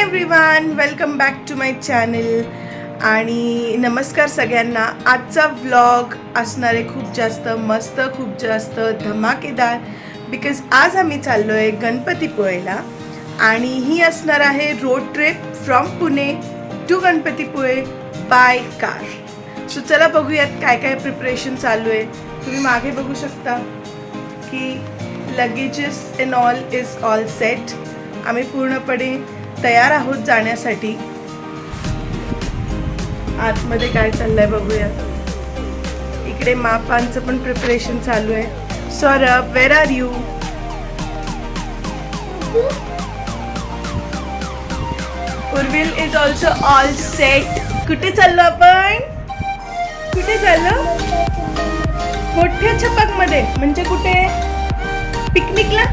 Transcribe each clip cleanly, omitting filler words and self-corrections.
Everyone, welcome back to my channel आणि नमस्कार सगळ्यांना. आजचा व्लॉग असणार आहे खूप जास्त मस्त, खूप जास्त धमाकेदार, बिकॉज आज आम्ही चाललो आहे गणपतीपुळेला आणि ही असणार आहे road trip from Pune to Ganpatipule by car. So चला बघूयात काय काय प्रिपरेशन चालू आहे. तुम्ही मागे बघू शकता की luggages in all is all set. आम्ही पूर्णपणे तयार आहोत जाण्यासाठी. आतमध्ये काय चाललंय बघूया. इकडे मापांचं पण प्रिपरेशन चालू आहे. Saurabh, where are you? Urvil is also all set. कुठे चाललो आपण? कुठे चाललो? मोठ्या छपाक मध्ये. म्हणजे कुठे? पिकनिकला.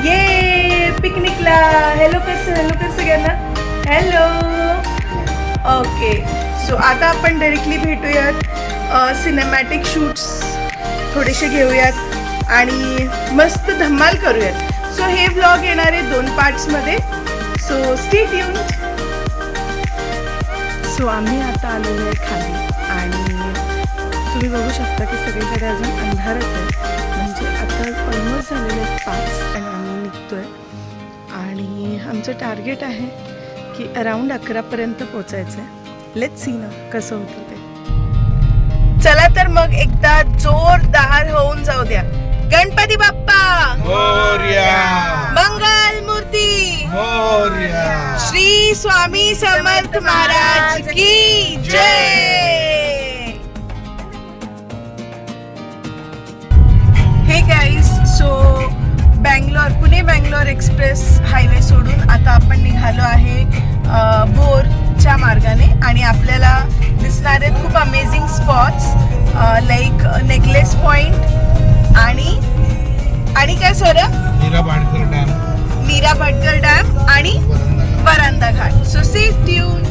ये पिकनिकला. हॅलो कर सगळ्यांना. हॅलो. ओके, सो आता आपण डायरेक्टली भेटूयात. सिनेमॅटिक शूट्स थोडेसे घेऊयात आणि मस्त धमाल करूयात. सो हे व्लॉग येणार आहे 2 पार्ट्समध्ये. So stay tuned. सो आम्ही आता आलेलो आहे खाली आणि तुम्ही बघू शकता की सगळीकडे अजून अंधारच आहे. म्हणजे आता ऑलमोस्ट झालेले आहेत 5 आणि आम्ही निघतोय आणि आमचं टार्गेट आहे की अराउंड 11पर्यंत पोचायचं आहे. लेट्स सी ना कसं होतं ते. चला तर मग एकदा जोरदार होऊन जाऊ द्या. गणपती बाप्पा मोरया, मंगल मूर्ती मोरया, श्री स्वामी समर्थ महाराज की जय. हे guys, so Pune Bangalore express highway सोडून आता आपण निघालो आहे बोरच्या मार्गाने आणि आपल्याला दिसणार आहेत खूप amazing spots like necklace point आणि काय सर? मीरा भाटकर डॅम आणि Varanda Ghat. So stay tune.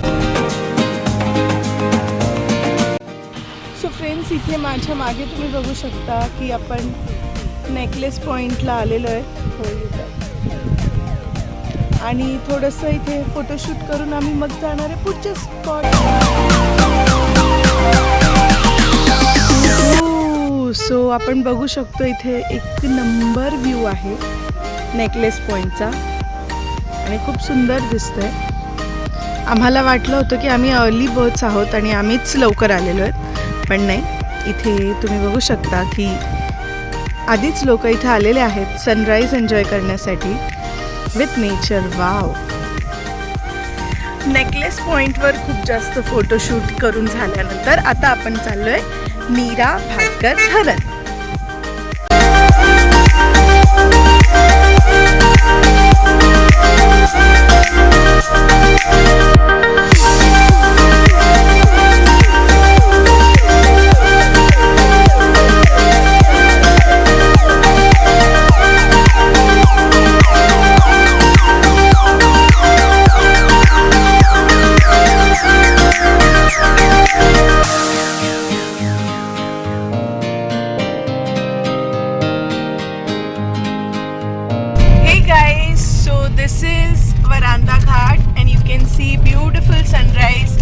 So friends, इथे माझ्या मागे तुम्ही बघू शकता की आपण नेकलेस पॉइंटला आलेलो आहे आणि थोडंसं इथे फोटोशूट करून आम्ही मग जाणार आहे पुढच्या स्पॉट. सो आपण बघू शकतो इथे एक नंबर व्ह्यू आहे नेकलेस पॉइंटचा आणि खूप सुंदर दिसतंय. आम्हाला वाटलं होतं की आम्ही अर्ली बर्ड्स आहोत आणि आम्हीच लवकर आलेलो आहेत, पण नाही. इथे तुम्ही बघू शकता की आधीच लोक इथे आलेले आहेत सनराईज एन्जॉय करण्यासाठी विथ नेचर. वाव. नेकलेस पॉइंटवर खूप जास्त फोटोशूट करून झाल्यानंतर आता आपण चाललोय मीरा भाटकर धरण. This is Varanda Ghat and you can see beautiful sunrise,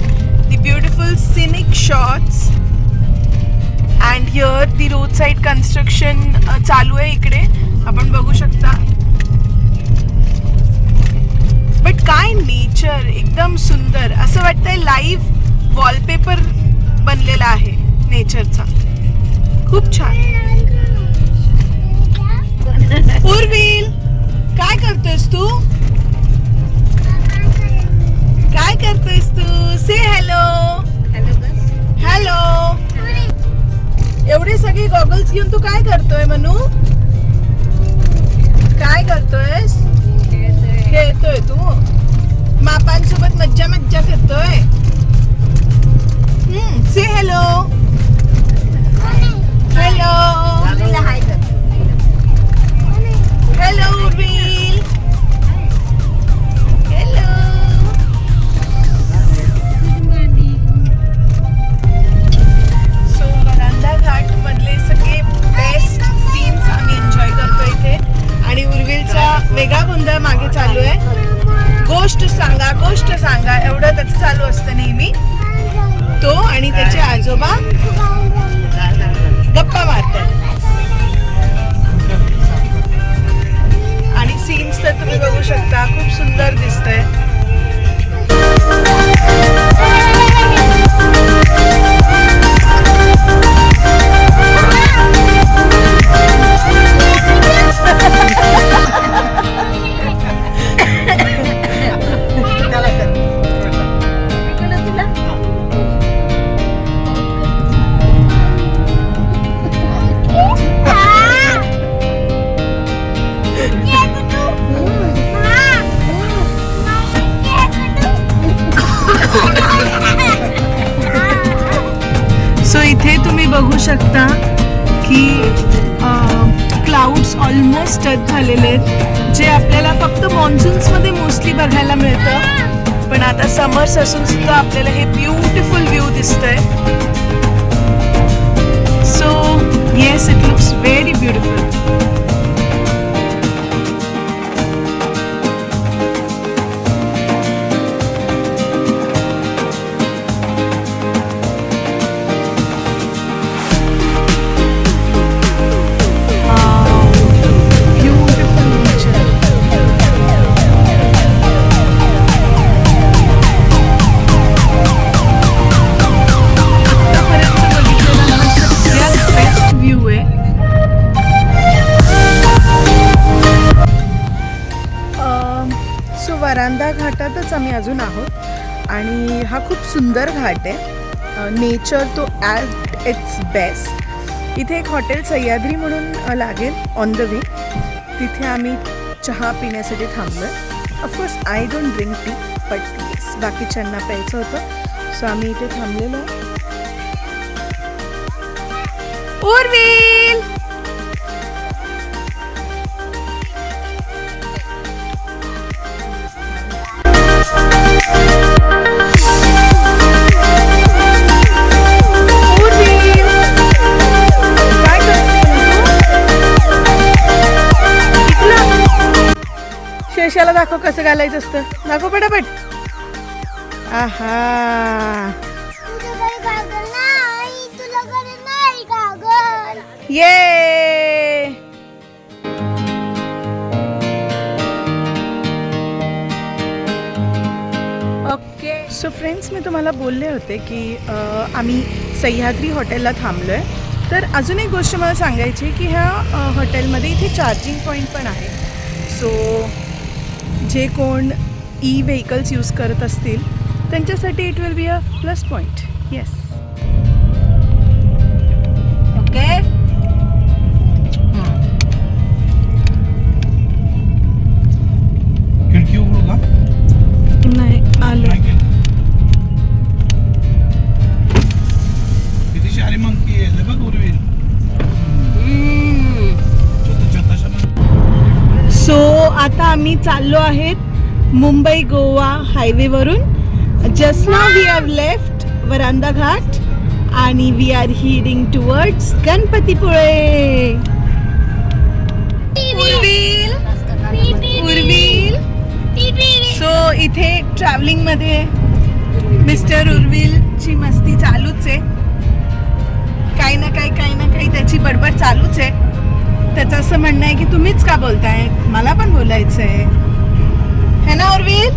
the beautiful scenic shots, and here the roadside construction चालू आहे इकडे आपण बघू शकता. बट काय नेचर, एकदम सुंदर. असं वाटतंय लाईव्ह वॉलपेपर बनलेला आहे नेचरचा. खूप छान. उर्विल, काय करतोयस तू? काय करतोयस तू? से हॅलो. हॅलो. एवढे सगळे गॉगल्स घेऊन तू काय करतोय मनू? काय करतोयस? खेळतोय तू? मापांसोबत मज्जा करतोय? Say hello. Hello. Hello Urvil. Hello. So Varanda Ghat मधले सगळे बेस्ट सीन्स आम्ही एन्जॉय करतो इथे आणि उर्विलचा वेगळा गोंधळ मागे चालू आहे. गोष्ट सांगा एवढं त्याचं चालू असतं नेहमी. तो आणि त्याचे आजोबा गप्पा मारतात. आणि सीन्स तर तुम्ही बघू शकता, खूप सुंदर दिसतंय. सो इथे तुम्ही बघू शकता की क्लाउड्स ऑलमोस्ट टच झालेले आहेत, जे आपल्याला फक्त मॉन्सून्समध्ये मोस्टली बघायला मिळतं. पण आता समर्स असून सुद्धा आपल्याला हे ब्युटिफुल व्ह्यू दिसतंय. So yes, it looks very beautiful. Varanda घाटातच आम्ही अजून आहोत आणि हा खूप सुंदर घाट आहे. नेचर तो ॲट इट्स बेस्ट. इथे एक हॉटेल सह्याद्री म्हणून लागेल ऑन द वे. तिथे आम्ही चहा पिण्यासाठी थांबलो आहे. Of course I don't drink tea, but yes बाकीच्यांना प्यायचं होतं, सो आम्ही इथे थांबलेलो आहे. उर्विल शेषाला दाखव कसं घालायचं असतं. दाखव पटापट. आहा, ये ओके. सो फ्रेंड्स, मी तुम्हाला बोलले होते की आम्ही सह्याद्री हॉटेलला थांबलो आहे. तर अजून एक गोष्ट मला सांगायची की ह्या हॉटेलमध्ये इथे चार्जिंग पॉईंट पण आहे. सो जे कोण ई व्हेकल्स यूज करत असतील त्यांच्यासाठी it will be a plus point. Yes, okay. खिडकी उघडू का? नाही आलं. किती सारी मंकी आहे बघ उर्विल. सो आता आम्ही चाललो आहेत मुंबई गोवा हायवेवरून. Just now we have left Varanda Ghat आणि we are heading towards Ganpatipule. Urvil. So इथे ट्रॅव्हलिंगमध्ये मिस्टर उर्विलची मस्ती चालूच आहे. काही ना काही त्याची बडबड चालूच आहे. त्याचं असं म्हणणं आहे की तुम्हीच का बोलताय, मला पण बोलायचं आहे ना उर्विल?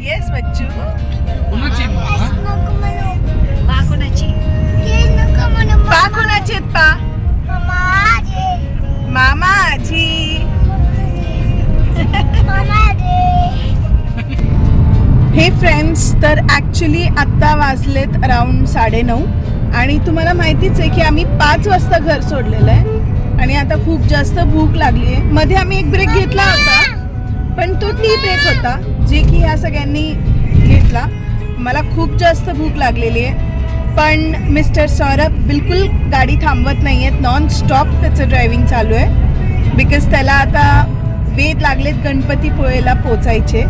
येस बच्चू. कोणाची आहेत पा? मामा आजी. हे फ्रेंड्स, तर ॲक्च्युली आत्ता वाजलेत अराउंड 9:30 आणि तुम्हाला माहितीच आहे की आम्ही 5 वाजता घर सोडलेलं आहे आणि आता खूप जास्त भूक लागली आहे. मध्ये आम्ही एक ब्रेक घेतला होता, पण तो टी ब्रेक होता जे की ह्या सगळ्यांनी घेतला. मला खूप जास्त भूक लागलेली आहे, पण मिस्टर सौरभ बिलकुल गाडी थांबवत नाही आहेत. नॉन स्टॉप त्याचं ड्रायव्हिंग चालू आहे बिकॉज त्याला आता वेध लागलेत गणपतीपुळेला पोचायचे.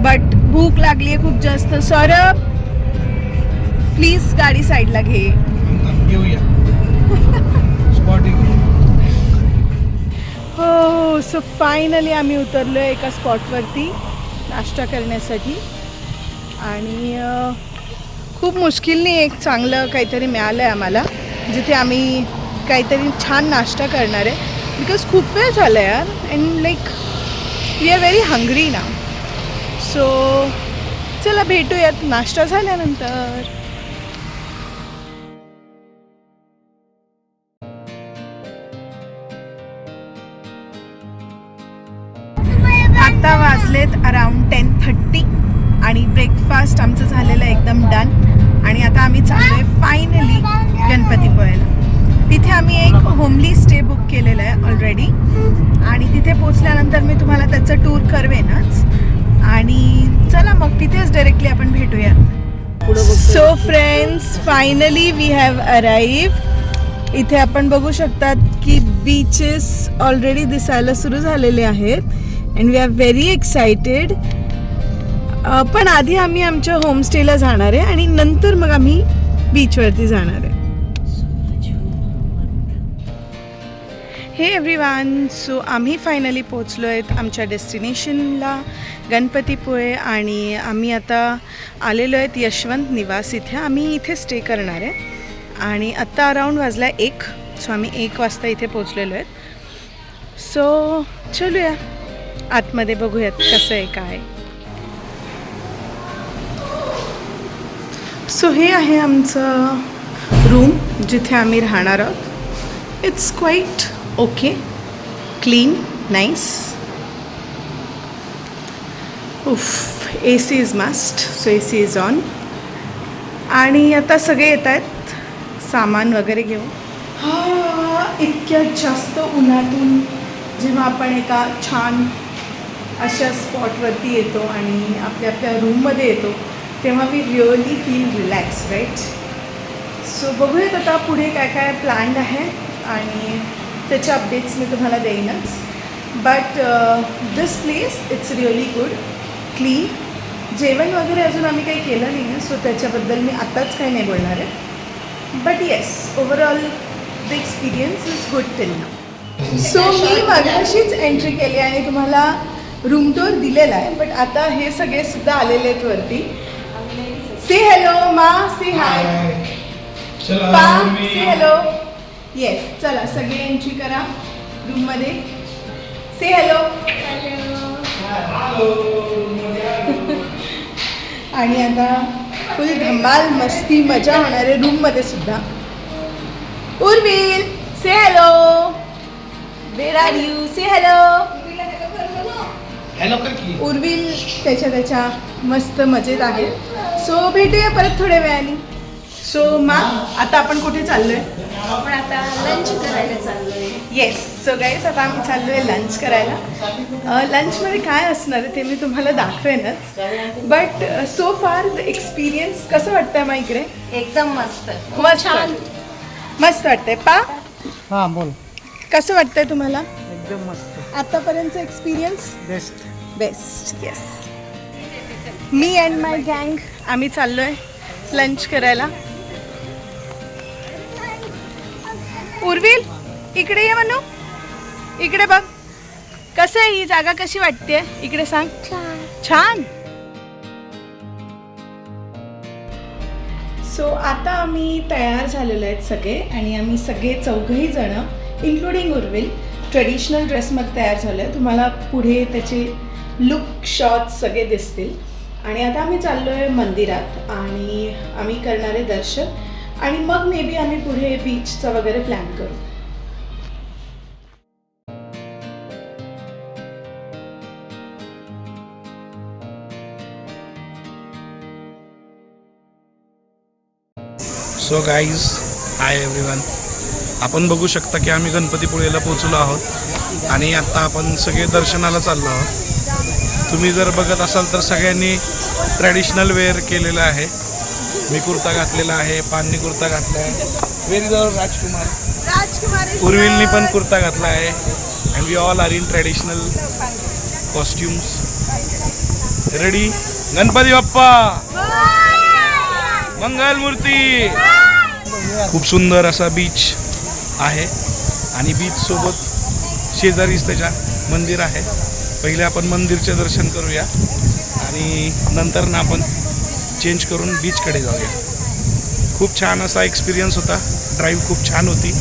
बट भूक लागली आहे खूप जास्त. सौरभ प्लीज गाडी साईडला घे. घेऊया. हो, सो फायनली आम्ही उतरलो आहे एका स्पॉटवरती नाश्ता करण्यासाठी आणि खूप मुश्किलने एक चांगलं काहीतरी मिळालं आहे आम्हाला, जिथे आम्ही काहीतरी छान नाश्ता करणार आहे. बिकॉज खूप वेळ झालं आहे यार, and like we are very hungry now. So चला भेटूयात नाश्ता झाल्यानंतर. आता वाजलेत अराउंड 10:30 आणि ब्रेकफास्ट आमचं झालेलं आहे एकदम डन. आणि आता आम्ही चाललो आहे फायनली गणपतीपुळेला. तिथे आम्ही एक होमली स्टे बुक केलेलं आहे ऑलरेडी आणि तिथे पोचल्यानंतर मी तुम्हाला त्याचं टूर करवेनच. आणि चला मग तिथेच डायरेक्टली आपण भेटूया. So friends, finally we have arrive. इथे आपण बघू शकतात की बीचेस ऑलरेडी दिसायला सुरू झालेले आहेत and we are very excited. पण आधी आम्ही आमच्या होमस्टेला जाणार आहे आणि नंतर मग आम्ही बीचवरती जाणार आहे. हे एव्हरीवन, सो आम्ही फायनली पोचलो आहेत आमच्या डेस्टिनेशनला गणपतीपुळे आणि आम्ही आता आलेलो आहेत यशवंत निवास. इथे आम्ही इथे स्टे करणार आहे आणि आत्ता अराऊंड वाजला 1. सो आम्ही 1 वाजता इथे पोचलेलो आहेत. सो चलूया आतमध्ये, बघूयात कसं आहे काय. सो हे आहे आमचं रूम जिथे आम्ही राहणार आहोत. It's quite okay, clean, nice. उफ, AC is must, so AC is on. आणि आता सगळे येत आहेत सामान वगैरे घेऊन. इतक्या जास्त उन्हातून जेव्हा आपण एका छान अशा स्पॉटवरती येतो आणि आपल्या आपल्या रूममध्ये येतो तेव्हा we really feel relax, right. So बघूयात आता पुढे काय काय प्लॅन्ड आहे आणि त्याचे अपडेट्स मी तुम्हाला देईनच. But this place it's really good, clean. जेवण वगैरे अजून आम्ही काही केलं नाही आहे, सो त्याच्याबद्दल मी आत्ताच काही नाही बोलणार आहे. But yes, overall the experience is good till now. So मी मगाशीच एंट्री केली आणि तुम्हाला रूम टूर दिलेला आहे. बट आता हे सगळे सुद्धा आलेले आहेत वरती. से हॅलो मा, से हाय पा, से हॅलो. येस, चला सगळे एंट्री करा रूममध्ये. से हॅलो. आणि आता फुल धमाल मस्ती मजा होणार आहे रूममध्ये सुद्धा. Urvil, say hello. Where are you? Say hello. Urvil त्याच्या मस्त मजेत आहे. सो भेटूया परत थोड्या वेळाने. सो मा, आता आपण कुठे चाललोय? आपण आता लंच करायला चाललोय. येस, सो गाईज आता आम्ही चाललोय लंच करायला. लंचमध्ये काय असणार आहे ते मी तुम्हाला दाखवेनच. But so far the experience कसं वाटतंय मा इकडे? एकदम मस्त, मस्त, छान, मस्त वाटतंय. पा, हां बोल. कसं वाटतंय तुम्हाला एकदम मस्त, आतापर्यंतचा एक्सपिरियन्स? बेस्ट. Best, yes. मी अँड माय गँग आम्ही चाललोय लंच करायला. उर्विल, इकडे ये म्हणू, इकडे बघ. कसं आहे ही जागा, कशी वाटते इकडे सांग? छान. सो आता आम्ही तयार झालेलो आहेत सगळे आणि आम्ही सगळे 4घही जण इन्क्लुडिंग उर्विल ट्रेडिशनल ड्रेसमध्ये तयार झालो आहे. तुम्हाला पुढे त्याचे लुक शॉट्स सगळे दिसतील. आणि आता आम्ही चाललो आहे मंदिरात आणि आम्ही करणार आहे दर्शन आणि मग मे बी आम्ही पुढे बीचचा वगैरे प्लॅन करू. So guys, hi everyone. आपण बघू शकता की आम्ही गणपतीपुळेला पोहोचलो आहोत आणि आता आपण सगळे दर्शनाला चाललो आहोत. तुम्ही जर बघत असाल तर सगळ्यांनी ट्रॅडिशनल वेअर केलेलं आहे. मी कुर्ता घातलेला आहे, पाननी कुर्ता घातला आहे. व्हेरी जवळ राजकुमार उर्विलनी पण कुर्ता घातला आहे. And we all are in traditional costumes. Ready? Ganpati Bappa Mangalmurti. खूप सुंदर असा बीच आहे आणि बीच सोबत शेजारीच त्याच्या मंदिर आहे. पहिले आपण मंदिरचे दर्शन करूया आणि नंतर ना आपण चेंज करून बीचकडे जाऊया. खूप छान असा एक्सपिरियन्स होता. ड्राईव्ह खूप छान होती.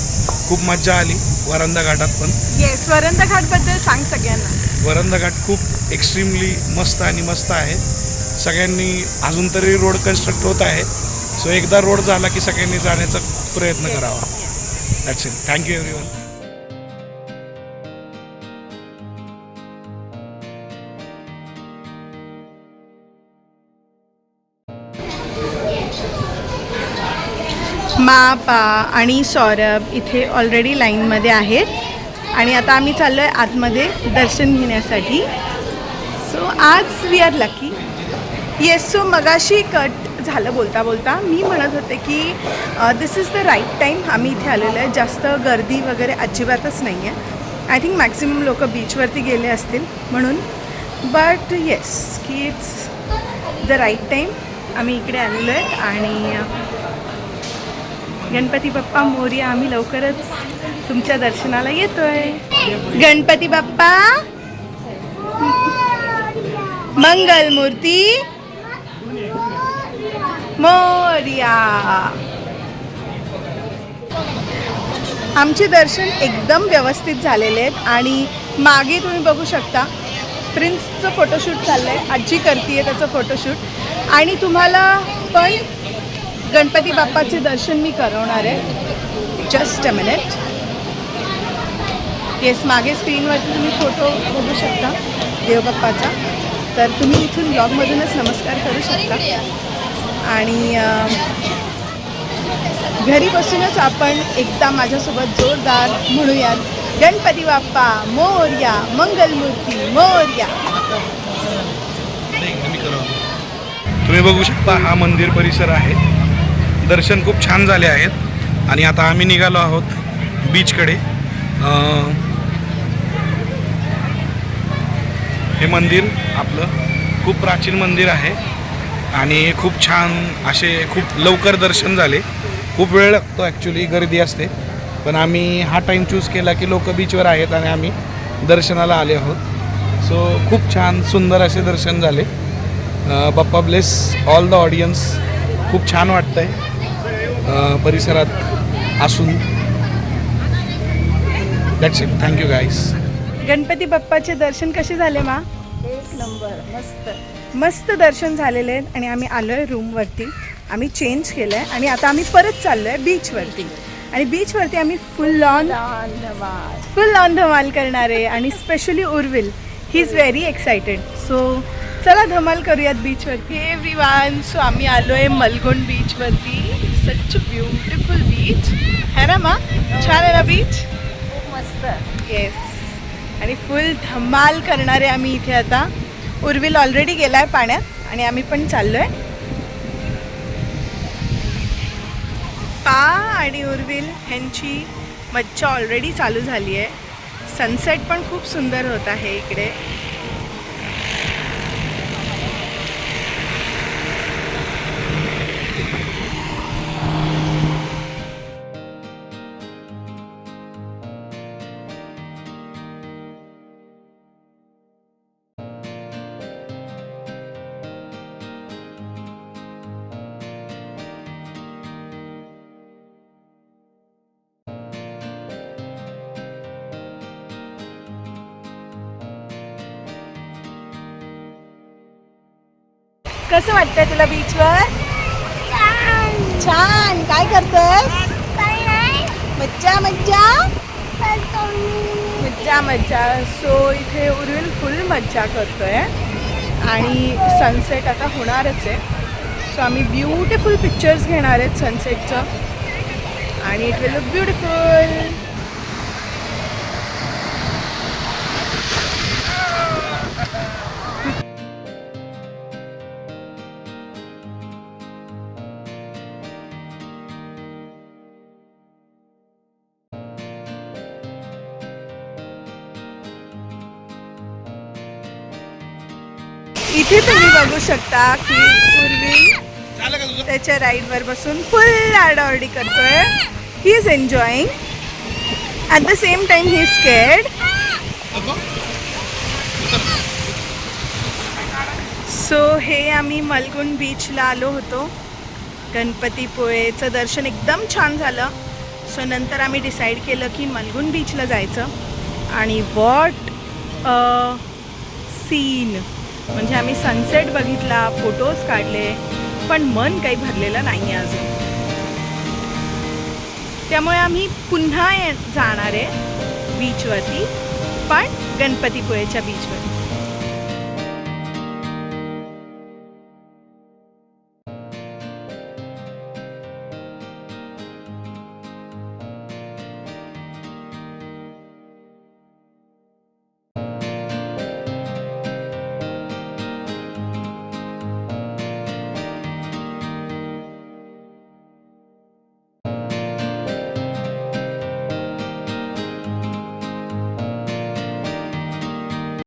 खूप मज्जा आली वरंदा घाटात पण. येस, वरंदा घाटबद्दल सांग सगळ्यांना. वरंदा घाट खूप एक्स्ट्रीमली मस्त आणि मस्त आहे. सगळ्यांनी अजून तरी रोड कन्स्ट्रक्ट होत आहे. सो एकदा रोड झाला की सगळ्यांनी जाण्याचा प्रयत्न करावा. That's it. Thank you everyone. मा, पा आणि सौरभ इथे ऑलरेडी लाईनमध्ये आहेत आणि आता आम्ही चाललो आहे आतमध्ये दर्शन घेण्यासाठी. सो आज we are lucky. Yes, so मगाशी कट झालं बोलता बोलता. मी म्हणत होते की this is the right time. आम्ही इथे आलेलो आहे. जास्त गर्दी वगैरे अजिबातच नाही आहे. आय थिंक मॅक्सिमम लोक बीचवरती गेले असतील म्हणून. बट येस, की इट्स द राईट टाईम. आम्ही इकडे आलेलो आहे आणि गणपती बाप्पा मोरया. आम्ही लवकरच तुमच्या दर्शनाला येतोय. गणपती बाप्पा मंगल मूर्ती मोरया. आमचे दर्शन एकदम व्यवस्थित झालेले आहेत आणि मागे तुम्ही बघू शकता प्रिन्सचं फोटोशूट चाललं आहे. आजी करते त्याचं फोटोशूट आणि तुम्हाला पण गणपती बाप्पाचे दर्शन मी करवणार आहे. Just a minute. येस, मागे स्क्रीनवरती तुम्ही फोटो बघू शकता देवबाप्पाचा. तर तुम्ही इथून ब्लॉगमधूनच नमस्कार करू शकता आणि घरी बसूनच आपण एकदा माझ्यासोबत जोरदार म्हणूयात गणपती बाप्पा मोरया, मंगलमूर्ती मोरया. तुम्ही बघू शकता हा मंदिर परिसर आहे. दर्शन खूप छान झाले आहेत आणि आता आम्ही निघालो आहोत बीचकडे. हे मंदिर आपलं खूप प्राचीन मंदिर आहे आणि खूप छान असे खूप लवकर दर्शन झाले. खूप वेळ लागतो ॲक्च्युली, गर्दी असते, पण आम्ही हा टाईम चूज केला की लोक बीचवर आहेत आणि आम्ही दर्शनाला आले आहोत. सो खूप छान सुंदर असे दर्शन झाले. बाप्पा ब्लेस ऑल द ऑडियन्स. खूप छान वाटतं आहे परिसरात असून. That's it. थँक्यू गाईस. गणपती बाप्पाचे दर्शन कसे झाले मा? एक नंबर. मस्त मस्त दर्शन झालेले आहेत आणि आम्ही आलो आहे रूमवरती. आम्ही चेंज केलं आहे आणि आता आम्ही परत चाललो आहे बीचवरती. आणि बीचवरती आम्ही फुल ऑन धमाल करणार आहे आणि specially Urvil, he is very excited. So चला धमाल करूयात बीचवरती. एव्हरीवन, सो आम्ही आलो आहे मलगोंड बीचवरती. सच ब्युटिफुल बीच है ना मा? छान आहे ना बीच? खूप मस्त. येस, आणि फुल धमाल करणार आहे आम्ही इथे आता. उर्विल ऑलरेडी गेला आहे पाण्यात आणि आम्ही पण चाललो आहे. पा आणि उर्विल ह्यांची मज्जा ऑलरेडी चालू झाली आहे. सनसेट पण खूप सुंदर होत आहे इकडे. कसं वाटतंय तुला बीचवर? छान. काय करतोस? मज्जा मज्जा मज्जा मज्जा. सो इथे उर्विल फुल मज्जा करतोय आणि सनसेट आता होणारच आहे. सो आम्ही ब्युटिफुल पिक्चर्स घेणार आहेत सनसेटचं आणि इट विल लुक ब्युटिफुल. इथे तुम्ही बघू शकता की उर्विल त्याच्या राईडवर बसून फुल आरडाओरडी करतोय. He is enjoying. At the same time he is scared so हे आम्ही मलगुण बीचला आलो होतो. गणपतीपुळेचं दर्शन एकदम छान झालं. सो नंतर आम्ही डिसाईड केलं की मलगुण बीचला जायचं. आणि वॉट सीन, म्हणजे आम्ही सनसेट बघितला, फोटोज काढले, पण मन काही भरलेलं नाही आहे अजून. त्यामुळे आम्ही पुन्हा जाणार आहे बीचवरती, पण गणपतीपुळेच्या बीचवर.